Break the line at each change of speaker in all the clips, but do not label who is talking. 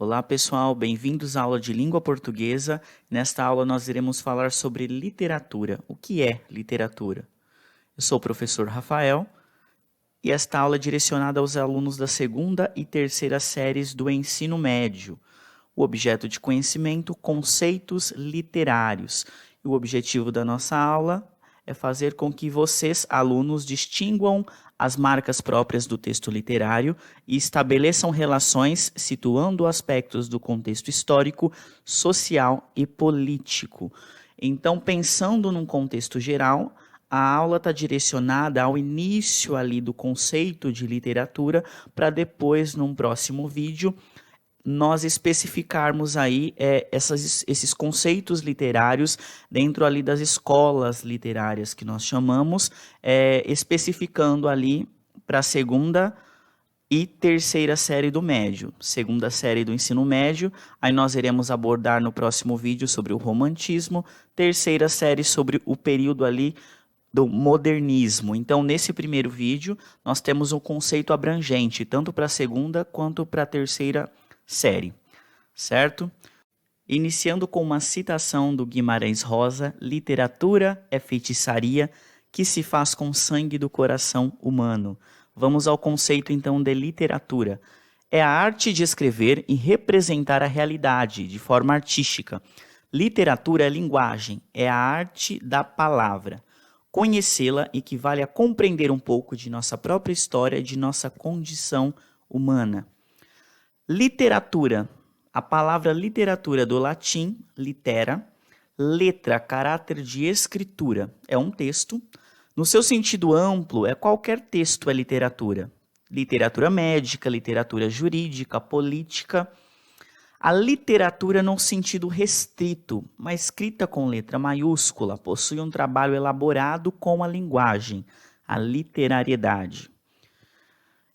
Olá pessoal, bem-vindos à aula de língua portuguesa. Nesta aula nós iremos falar sobre literatura. O que é literatura? Eu sou o professor Rafael e esta aula é direcionada aos alunos da segunda e terceira séries do ensino médio. O objeto de conhecimento, conceitos literários. E o objetivo da nossa aula é fazer com que vocês, alunos, distinguam as marcas próprias do texto literário e estabeleçam relações situando aspectos do contexto histórico, social e político. Então, pensando num contexto geral, a aula está direcionada ao início ali do conceito de literatura, para depois, num próximo vídeo, nós especificarmos aí esses conceitos literários dentro ali das escolas literárias que nós chamamos, especificando ali para a segunda e terceira série do médio. Segunda série do ensino médio, aí nós iremos abordar no próximo vídeo sobre o romantismo, terceira série sobre o período ali do modernismo. Então, nesse primeiro vídeo, nós temos um conceito abrangente, tanto para a segunda quanto para a terceira série, certo? Iniciando com uma citação do Guimarães Rosa: literatura é feitiçaria que se faz com sangue do coração humano. Vamos ao conceito então de literatura. É a arte de escrever e representar a realidade de forma artística. Literatura é linguagem, é a arte da palavra. Conhecê-la equivale a compreender um pouco de nossa própria história e de nossa condição humana. Literatura. A palavra literatura do latim, litera, letra, caráter de escritura. É um texto. No seu sentido amplo, qualquer texto é literatura. Literatura médica, literatura jurídica, política. A literatura num sentido restrito, mas escrita com letra maiúscula, possui um trabalho elaborado com a linguagem, a literariedade.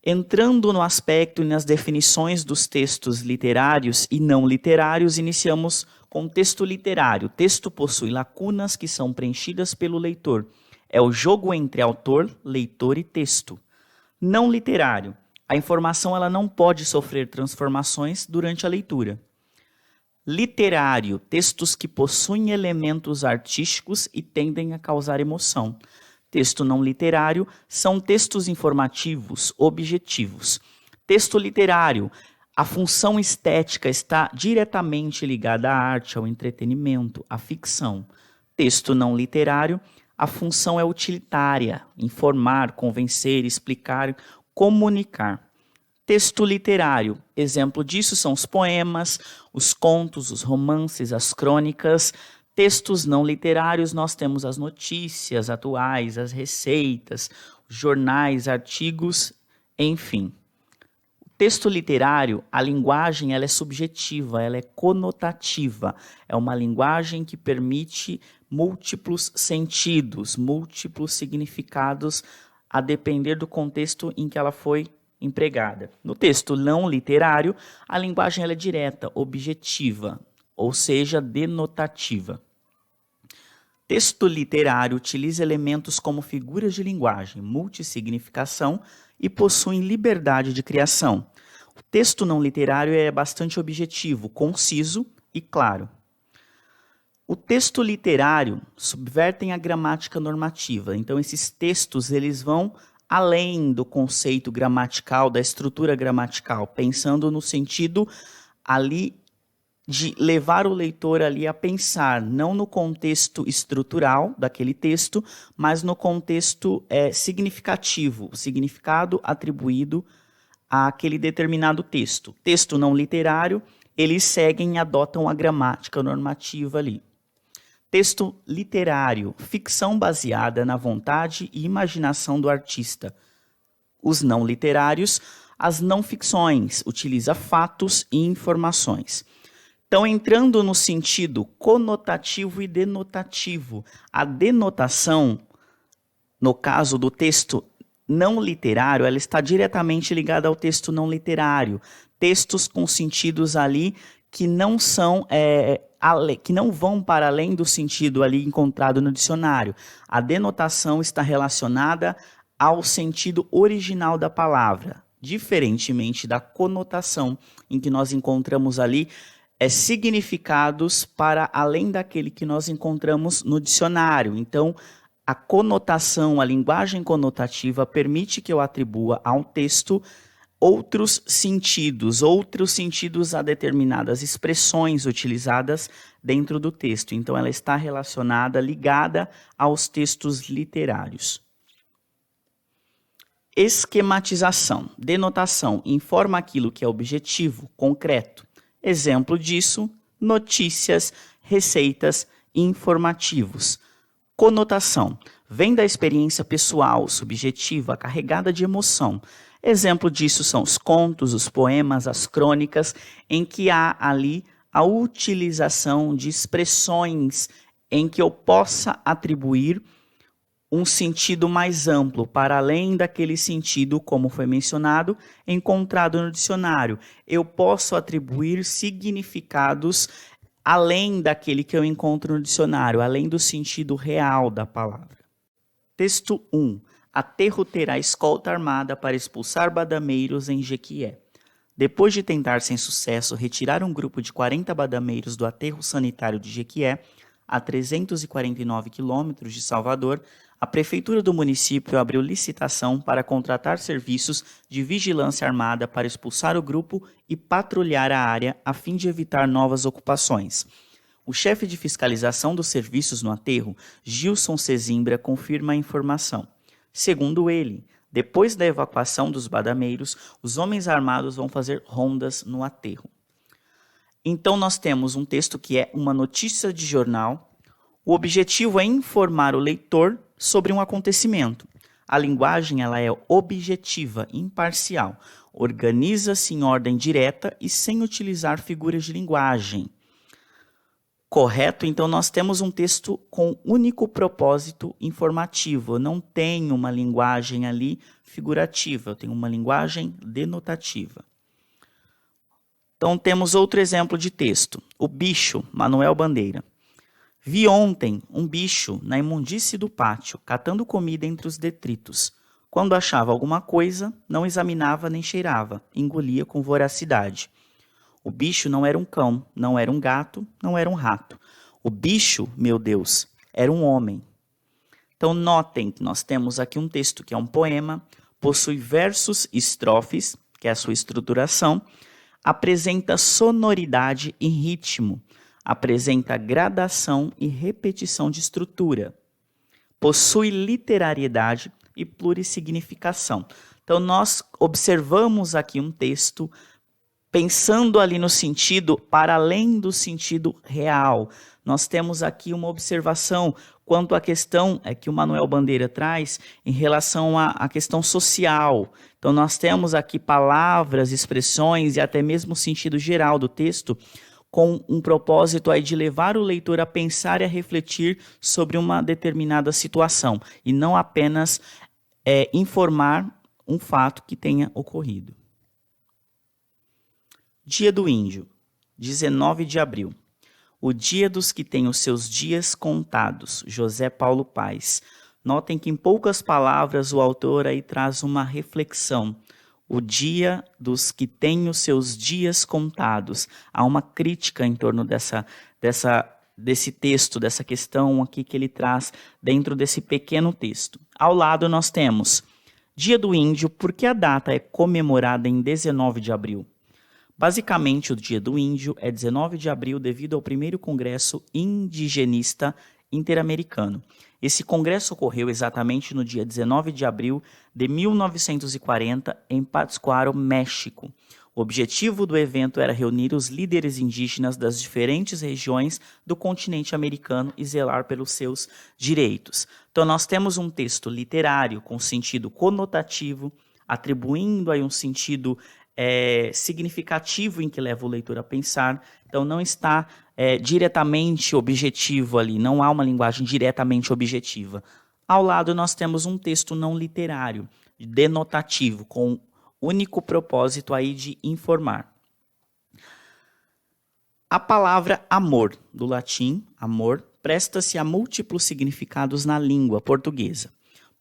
Entrando no aspecto e nas definições dos textos literários e não literários, iniciamos com texto literário. Texto possui lacunas que são preenchidas pelo leitor. É o jogo entre autor, leitor e texto. Não literário. A informação ela não pode sofrer transformações durante a leitura. Literário. Textos que possuem elementos artísticos e tendem a causar emoção. Texto não literário são textos informativos, objetivos. Texto literário, a função estética está diretamente ligada à arte, ao entretenimento, à ficção. Texto não literário, a função é utilitária, informar, convencer, explicar, comunicar. Texto literário, exemplo disso são os poemas, os contos, os romances, as crônicas. Textos não literários, nós temos as notícias atuais, as receitas, os jornais, artigos, enfim. O texto literário, a linguagem ela é subjetiva, ela é conotativa. É uma linguagem que permite múltiplos sentidos, múltiplos significados, a depender do contexto em que ela foi empregada. No texto não literário, a linguagem ela é direta, objetiva, ou seja, denotativa. Texto literário utiliza elementos como figuras de linguagem, multissignificação e possuem liberdade de criação. O texto não literário é bastante objetivo, conciso e claro. O texto literário subvertem a gramática normativa. Então, esses textos eles vão além do conceito gramatical, da estrutura gramatical, pensando no sentido ali de levar o leitor ali a pensar, não no contexto estrutural daquele texto, mas no contexto significativo, o significado atribuído àquele determinado texto. Texto não literário, eles seguem e adotam a gramática normativa ali. Texto literário, ficção baseada na vontade e imaginação do artista. Os não literários, as não ficções, utiliza fatos e informações. Então, entrando no sentido conotativo e denotativo, a denotação, no caso do texto não literário, ela está diretamente ligada ao texto não literário. Textos com sentidos ali que não são, que não vão para além do sentido ali encontrado no dicionário. A denotação está relacionada ao sentido original da palavra. diferentemente da conotação, em que nós encontramos ali significados para além daquele que nós encontramos no dicionário. Então, a conotação, a linguagem conotativa permite que eu atribua a um texto outros sentidos a determinadas expressões utilizadas dentro do texto. Então, ela está relacionada, ligada aos textos literários. Esquematização, denotação, informa aquilo que é objetivo, concreto. Exemplo disso, notícias, receitas, informativos. Conotação, vem da experiência pessoal, subjetiva, carregada de emoção. Exemplo disso são os contos, os poemas, as crônicas, em que há ali a utilização de expressões em que eu possa atribuir um sentido mais amplo, para além daquele sentido, como foi mencionado, encontrado no dicionário. Eu posso atribuir significados além daquele que eu encontro no dicionário, além do sentido real da palavra. Texto 1. Aterro terá escolta armada para expulsar badameiros em Jequié. Depois de tentar sem sucesso retirar um grupo de 40 badameiros do aterro sanitário de Jequié, a 349 quilômetros de Salvador, a prefeitura do município abriu licitação para contratar serviços de vigilância armada para expulsar o grupo e patrulhar a área a fim de evitar novas ocupações. O chefe de fiscalização dos serviços no aterro, Gilson Sesimbra, confirma a informação. Segundo ele, depois da evacuação dos badameiros, os homens armados vão fazer rondas no aterro. Então nós temos um texto que é uma notícia de jornal. O objetivo é informar o leitor sobre um acontecimento. A linguagem ela é objetiva, imparcial, organiza-se em ordem direta e sem utilizar figuras de linguagem. Correto? Então nós temos um texto com único propósito informativo. Eu não tenho uma linguagem ali figurativa, eu tenho uma linguagem denotativa. Então temos outro exemplo de texto. O bicho, Manuel Bandeira. Vi ontem um bicho na imundície do pátio, catando comida entre os detritos. Quando achava alguma coisa, não examinava nem cheirava, engolia com voracidade. O bicho não era um cão, não era um gato, não era um rato. O bicho, meu Deus, era um homem. Então notem que nós temos aqui um texto que é um poema, possui versos e estrofes, que é a sua estruturação, apresenta sonoridade e ritmo, apresenta gradação e repetição de estrutura, possui literariedade e plurissignificação. Então nós observamos aqui um texto pensando ali no sentido para além do sentido real. Nós temos aqui uma observação quanto à questão que o Manuel Bandeira traz em relação à questão social. Então nós temos aqui palavras, expressões e até mesmo o sentido geral do texto com um propósito aí de levar o leitor a pensar e a refletir sobre uma determinada situação e não apenas informar um fato que tenha ocorrido. Dia do Índio, 19 de abril. O dia dos que têm os seus dias contados, José Paulo Paes. Notem que em poucas palavras o autor aí traz uma reflexão. O dia dos que têm os seus dias contados. Há uma crítica em torno desse texto, dessa questão aqui que ele traz dentro desse pequeno texto. Ao lado nós temos Dia do Índio, porque a data é comemorada em 19 de abril. Basicamente, o Dia do Índio é 19 de abril devido ao primeiro Congresso Indigenista Interamericano. Esse congresso ocorreu exatamente no dia 19 de abril de 1940 em Pátzcuaro, México. O objetivo do evento era reunir os líderes indígenas das diferentes regiões do continente americano e zelar pelos seus direitos. Então nós temos um texto literário com sentido conotativo, atribuindo aí um sentido significativo em que leva o leitor a pensar. Então não está diretamente objetivo ali, não há uma linguagem diretamente objetiva. Ao lado nós temos um texto não literário, denotativo, com único propósito aí de informar. A palavra amor, do latim amor, presta-se a múltiplos significados na língua portuguesa.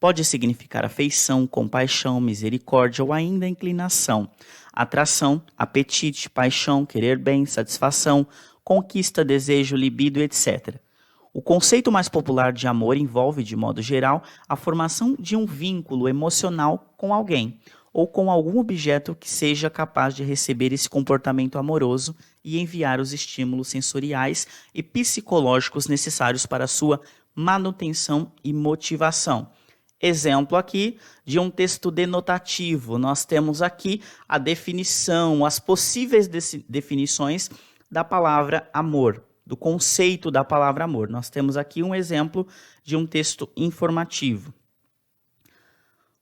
Pode significar afeição, compaixão, misericórdia ou ainda inclinação, atração, apetite, paixão, querer bem, satisfação, conquista, desejo, libido, etc. O conceito mais popular de amor envolve, de modo geral, a formação de um vínculo emocional com alguém, ou com algum objeto que seja capaz de receber esse comportamento amoroso e enviar os estímulos sensoriais e psicológicos necessários para a sua manutenção e motivação. Exemplo aqui de um texto denotativo. Nós temos aqui a definição, as possíveis definições da palavra amor, do conceito da palavra amor. Nós temos aqui um exemplo de um texto informativo.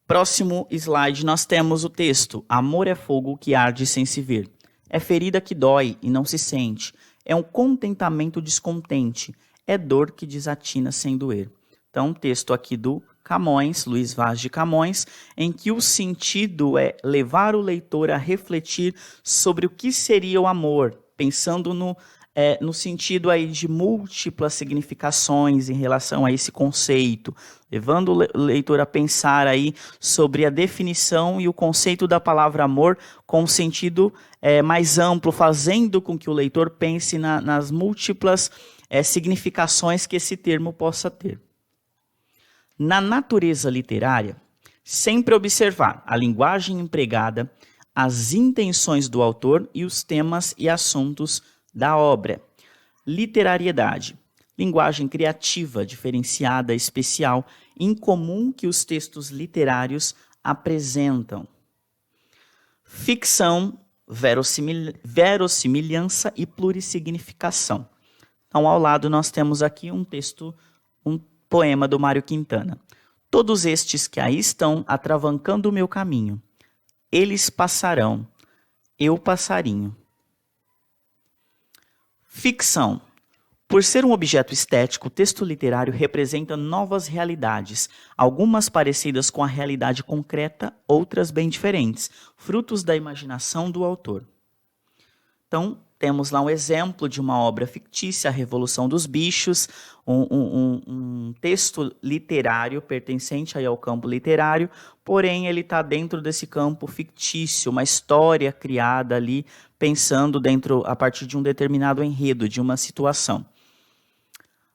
Próximo slide, nós temos o texto: amor é fogo que arde sem se ver. É ferida que dói e não se sente. É um contentamento descontente. É dor que desatina sem doer. Então, texto aqui do Camões, Luís Vaz de Camões, em que o sentido é levar o leitor a refletir sobre o que seria o amor, pensando no sentido aí de múltiplas significações em relação a esse conceito, levando o leitor a pensar aí sobre a definição e o conceito da palavra amor com um sentido mais amplo, fazendo com que o leitor pense nas múltiplas significações que esse termo possa ter. Na natureza literária, sempre observar a linguagem empregada, as intenções do autor e os temas e assuntos da obra. Literariedade, linguagem criativa, diferenciada, especial, incomum que os textos literários apresentam. Ficção, verossimilhança e plurissignificação. Então, ao lado nós temos aqui um texto, um poema do Mário Quintana. Todos estes que aí estão atravancando o meu caminho, eles passarão, eu passarinho. Ficção. Por ser um objeto estético, o texto literário representa novas realidades, algumas parecidas com a realidade concreta, outras bem diferentes, frutos da imaginação do autor. Então, temos lá um exemplo de uma obra fictícia, A Revolução dos Bichos, um texto literário pertencente aí ao campo literário, porém ele está dentro desse campo fictício, uma história criada ali, pensando a partir de um determinado enredo, de uma situação.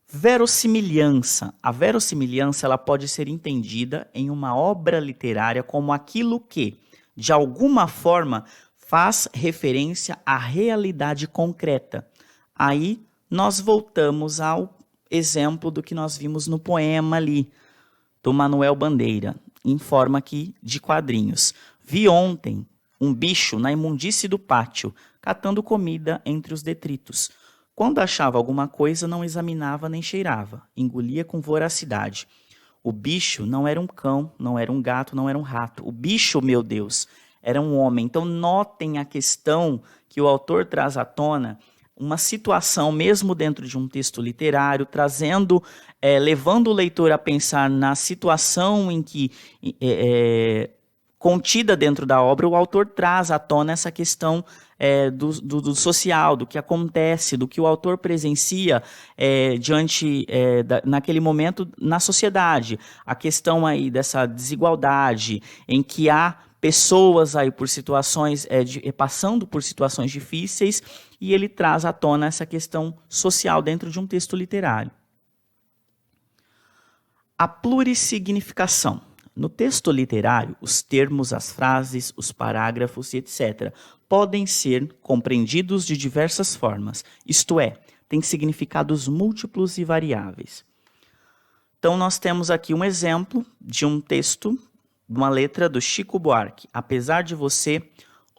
Verossimilhança. A verossimilhança ela pode ser entendida em uma obra literária como aquilo que, de alguma forma, faz referência à realidade concreta. Aí nós voltamos ao exemplo do que nós vimos no poema ali, do Manuel Bandeira, em forma aqui de quadrinhos. Vi ontem um bicho na imundície do pátio, catando comida entre os detritos. Quando achava alguma coisa, não examinava nem cheirava, engolia com voracidade. O bicho não era um cão, não era um gato, não era um rato. O bicho, meu Deus, era um homem. Então, notem a questão que o autor traz à tona, uma situação, mesmo dentro de um texto literário, trazendo, levando o leitor a pensar na situação em que, contida dentro da obra, o autor traz à tona essa questão do social, do que acontece, do que o autor presencia naquele momento na sociedade. A questão aí dessa desigualdade, em que há pessoas aí por situações, passando por situações difíceis, e ele traz à tona essa questão social dentro de um texto literário. A plurissignificação. No texto literário, os termos, as frases, os parágrafos e etc. podem ser compreendidos de diversas formas, isto é, têm significados múltiplos e variáveis. Então, nós temos aqui um exemplo de um texto, uma letra do Chico Buarque. Apesar de você,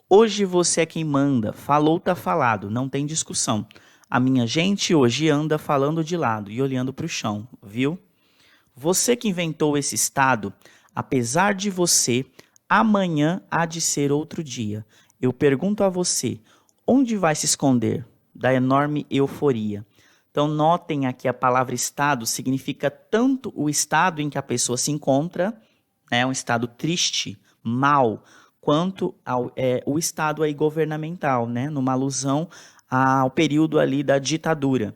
hoje você é quem manda, falou tá falado, não tem discussão. A minha gente hoje anda falando de lado e olhando para o chão, viu? Você que inventou esse estado, apesar de você, amanhã há de ser outro dia. Eu pergunto a você, onde vai se esconder da enorme euforia? Então, notem aqui a palavra estado significa tanto o estado em que a pessoa se encontra, um estado triste, mau, quanto o estado aí governamental, numa alusão ao período ali da ditadura.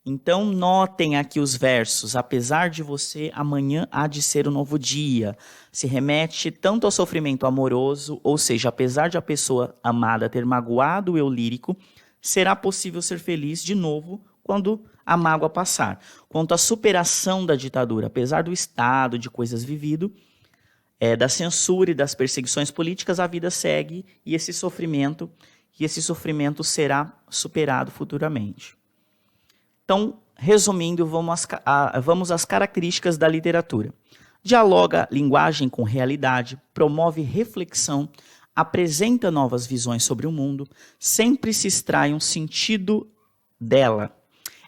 Então, notem aqui os versos. Apesar de você, amanhã há de ser um novo dia. Se remete tanto ao sofrimento amoroso, ou seja, apesar de a pessoa amada ter magoado o eu lírico, será possível ser feliz de novo quando a mágoa passar. Quanto à superação da ditadura, apesar do estado de coisas vivido, da censura e das perseguições políticas, a vida segue e esse sofrimento será superado futuramente. Então, resumindo, vamos às características da literatura. Dialoga linguagem com realidade, promove reflexão, apresenta novas visões sobre o mundo, sempre se extrai um sentido dela.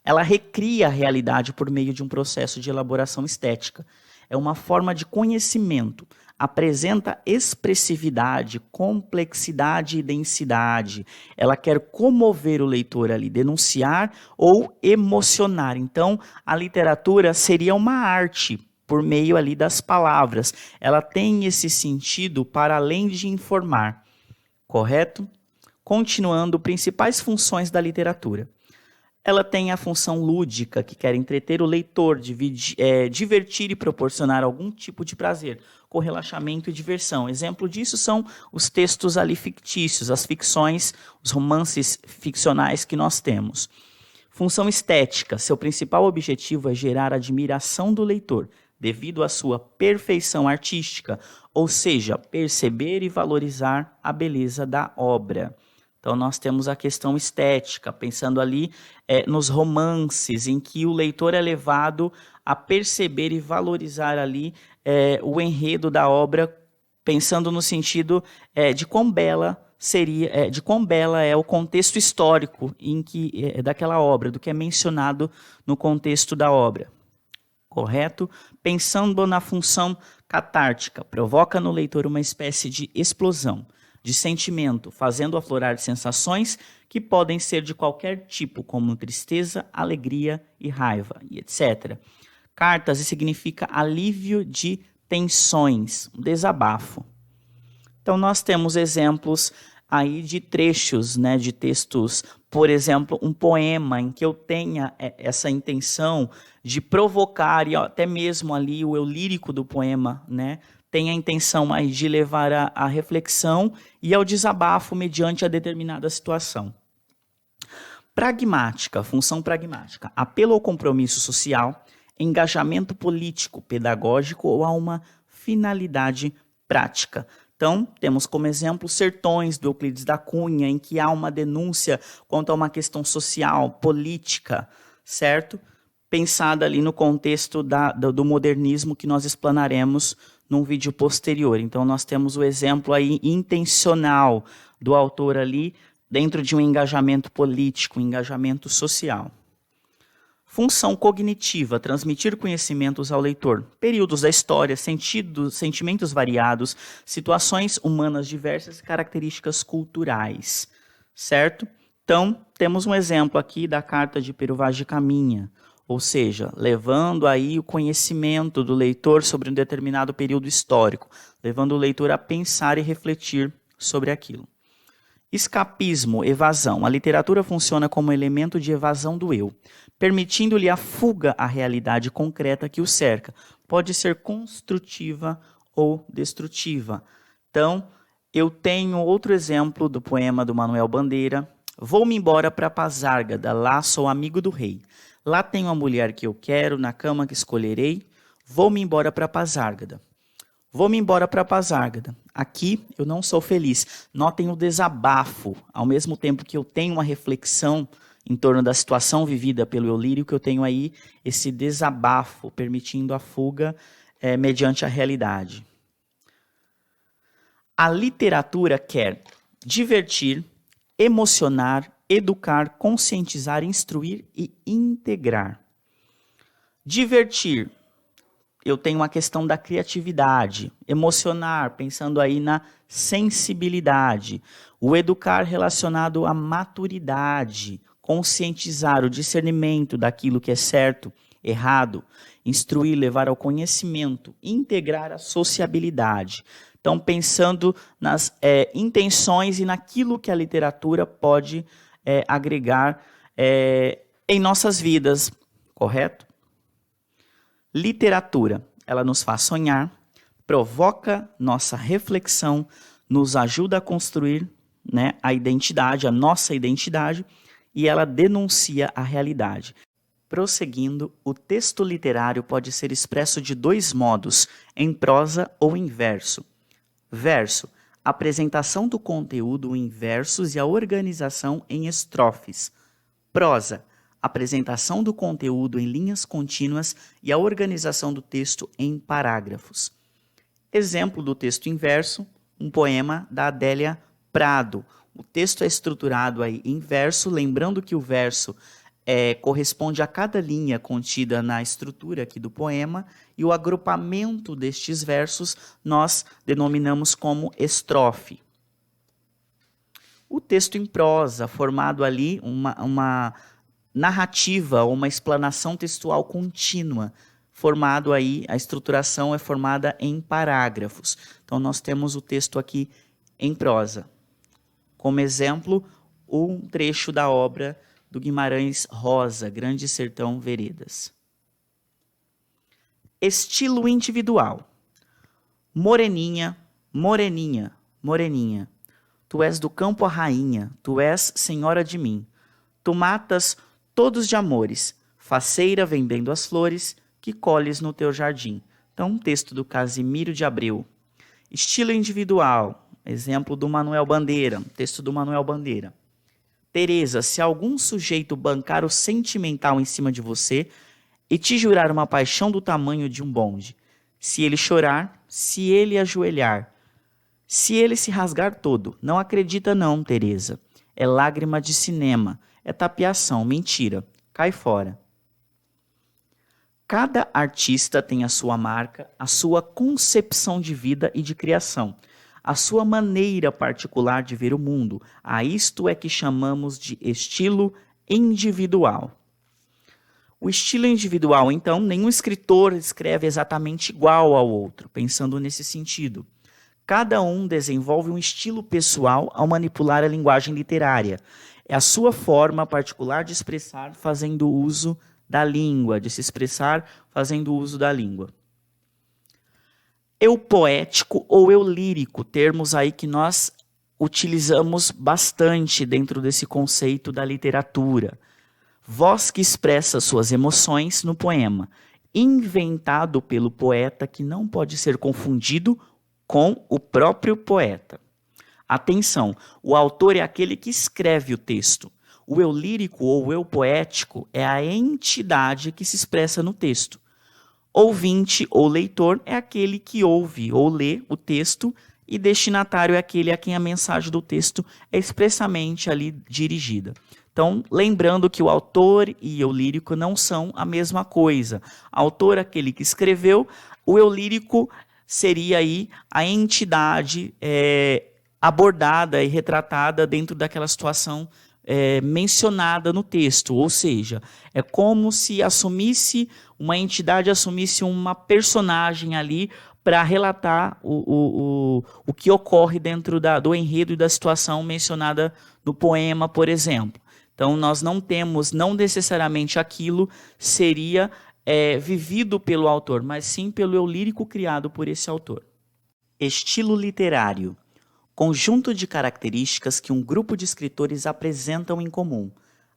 Ela recria a realidade por meio de um processo de elaboração estética. É uma forma de conhecimento, apresenta expressividade, complexidade e densidade. Ela quer comover o leitor ali, denunciar ou emocionar. Então, a literatura seria uma arte por meio ali das palavras. Ela tem esse sentido para além de informar, correto? Continuando, principais funções da literatura. Ela tem a função lúdica, que quer entreter o leitor, divertir e proporcionar algum tipo de prazer, com relaxamento e diversão. Exemplo disso são os textos ali fictícios, as ficções, os romances ficcionais que nós temos. Função estética. Seu principal objetivo é gerar admiração do leitor, devido à sua perfeição artística, ou seja, perceber e valorizar a beleza da obra. Então, nós temos a questão estética, pensando ali nos romances, em que o leitor é levado a perceber e valorizar ali o enredo da obra, pensando no sentido de quão bela seria, de quão bela é o contexto histórico daquela obra, do que é mencionado no contexto da obra. Correto? Pensando na função catártica, provoca no leitor uma espécie de explosão de sentimento, fazendo aflorar sensações que podem ser de qualquer tipo, como tristeza, alegria e raiva, e etc. Cartas significa alívio de tensões, um desabafo. Então, nós temos exemplos aí de trechos, né, de textos, por exemplo, um poema em que eu tenha essa intenção de provocar, e até mesmo ali o eu lírico do poema, né, tem a intenção aí de levar à reflexão e ao desabafo mediante a determinada situação. Pragmática, função pragmática, apelo ao compromisso social, engajamento político, pedagógico ou a uma finalidade prática. Então, temos como exemplo Sertões, do Euclides da Cunha, em que há uma denúncia quanto a uma questão social, política, certo? Pensada ali no contexto do modernismo que nós explanaremos num vídeo posterior. Então, nós temos o exemplo aí intencional do autor ali dentro de um engajamento político, um engajamento social. Função cognitiva, transmitir conhecimentos ao leitor. Períodos da história, sentimentos variados, situações humanas diversas e características culturais, certo? Então, temos um exemplo aqui da carta de Pero Vaz de Caminha, ou seja, levando aí o conhecimento do leitor sobre um determinado período histórico, levando o leitor a pensar e refletir sobre aquilo. Escapismo, evasão. A literatura funciona como elemento de evasão do eu, permitindo-lhe a fuga à realidade concreta que o cerca. Pode ser construtiva ou destrutiva. Então, eu tenho outro exemplo do poema do Manuel Bandeira. Vou-me embora para Pazárgada, lá sou amigo do rei. Lá tenho a mulher que eu quero, na cama que escolherei. Vou-me embora para Pazárgada. Vou-me embora para Pazárgada. Aqui eu não sou feliz. Notem o desabafo. Ao mesmo tempo que eu tenho uma reflexão em torno da situação vivida pelo eu lírico, eu tenho aí esse desabafo, permitindo a fuga mediante a realidade. A literatura quer divertir, emocionar, educar, conscientizar, instruir e integrar. Divertir. Eu tenho uma questão da criatividade, emocionar, pensando aí na sensibilidade. O educar relacionado à maturidade, conscientizar o discernimento daquilo que é certo, errado, instruir, levar ao conhecimento, integrar a sociabilidade. Então, pensando nas intenções e naquilo que a literatura pode agregar em nossas vidas, correto? Literatura, ela nos faz sonhar, provoca nossa reflexão, nos ajuda a construir, né, a identidade, a nossa identidade, e ela denuncia a realidade. Prosseguindo, o texto literário pode ser expresso de dois modos, em prosa ou em verso. Verso, apresentação do conteúdo em versos e a organização em estrofes. Prosa, apresentação do conteúdo em linhas contínuas e a organização do texto em parágrafos. Exemplo do texto em verso, um poema da Adélia Prado. O texto é estruturado aí em verso, lembrando que o verso corresponde a cada linha contida na estrutura aqui do poema, e o agrupamento destes versos nós denominamos como estrofe. O texto em prosa, formado ali uma narrativa, uma explanação textual contínua, formado aí, a estruturação é formada em parágrafos. Então nós temos o texto aqui em prosa. Como exemplo, um trecho da obra do Guimarães Rosa, Grande Sertão Veredas. Estilo individual. Moreninha, moreninha, moreninha, tu és do campo a rainha, tu és senhora de mim. Tu matas todos de amores, faceira vendendo as flores que colhes no teu jardim. Então, um texto do Casimiro de Abreu. Estilo individual, exemplo do Manuel Bandeira, texto do Manuel Bandeira. Teresa, se algum sujeito bancar o sentimental em cima de você e te jurar uma paixão do tamanho de um bonde, se ele chorar, se ele ajoelhar, se ele se rasgar todo, não acredita não, Teresa. É lágrima de cinema, é tapiação, mentira, cai fora. Cada artista tem a sua marca, a sua concepção de vida e de criação, a sua maneira particular de ver o mundo. A isto é que chamamos de estilo individual. O estilo individual, então, nenhum escritor escreve exatamente igual ao outro, pensando nesse sentido. Cada um desenvolve um estilo pessoal ao manipular a linguagem literária. É a sua forma particular de expressar fazendo uso da língua, de se expressar fazendo uso da língua. Eu poético ou eu lírico, termos aí que nós utilizamos bastante dentro desse conceito da literatura. Voz que expressa suas emoções no poema, inventado pelo poeta, que não pode ser confundido com o próprio poeta. Atenção, o autor é aquele que escreve o texto. O eu lírico ou o eu poético é a entidade que se expressa no texto. Ouvinte ou leitor é aquele que ouve ou lê o texto, e destinatário é aquele a quem a mensagem do texto é expressamente ali dirigida. Então, lembrando que o autor e o lírico não são a mesma coisa. Autor é aquele que escreveu, o eu lírico seria aí a entidade abordada e retratada dentro daquela situação mencionada no texto, ou seja, é como se uma entidade assumisse uma personagem ali para relatar o que ocorre dentro do enredo e da situação mencionada no poema, por exemplo. Então, nós não necessariamente aquilo seria vivido pelo autor, mas sim pelo eu lírico criado por esse autor. Estilo literário. Conjunto de características que um grupo de escritores apresentam em comum.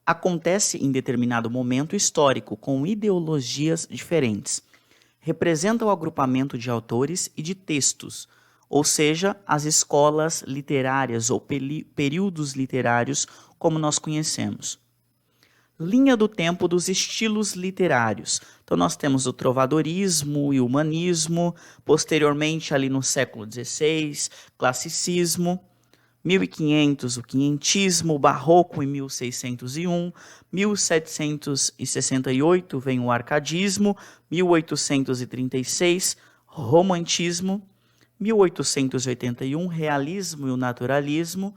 Acontece em determinado momento histórico, com ideologias diferentes. Representa o agrupamento de autores e de textos, ou seja, as escolas literárias ou períodos literários, como nós conhecemos. Linha do tempo dos estilos literários. Então nós temos o trovadorismo e o humanismo, posteriormente ali no século XVI, classicismo, 1500 o quinhentismo, o barroco em 1601, 1768 vem o arcadismo, 1836 romantismo, 1881 realismo e o naturalismo,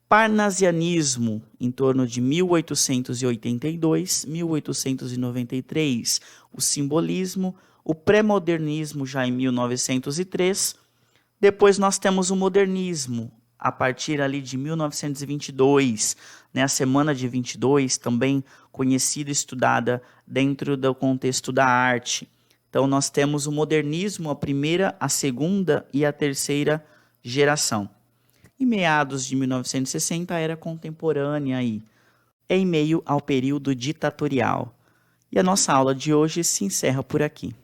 parnasianismo, em torno de 1882, 1893, o simbolismo, o pré-modernismo já em 1903, depois nós temos o modernismo, a partir ali de 1922, né, a Semana de 22, também conhecida e estudada dentro do contexto da arte. Então, nós temos o modernismo, a primeira, a segunda e a terceira geração. Em meados de 1960, a era contemporânea aí, em meio ao período ditatorial. E a nossa aula de hoje se encerra por aqui.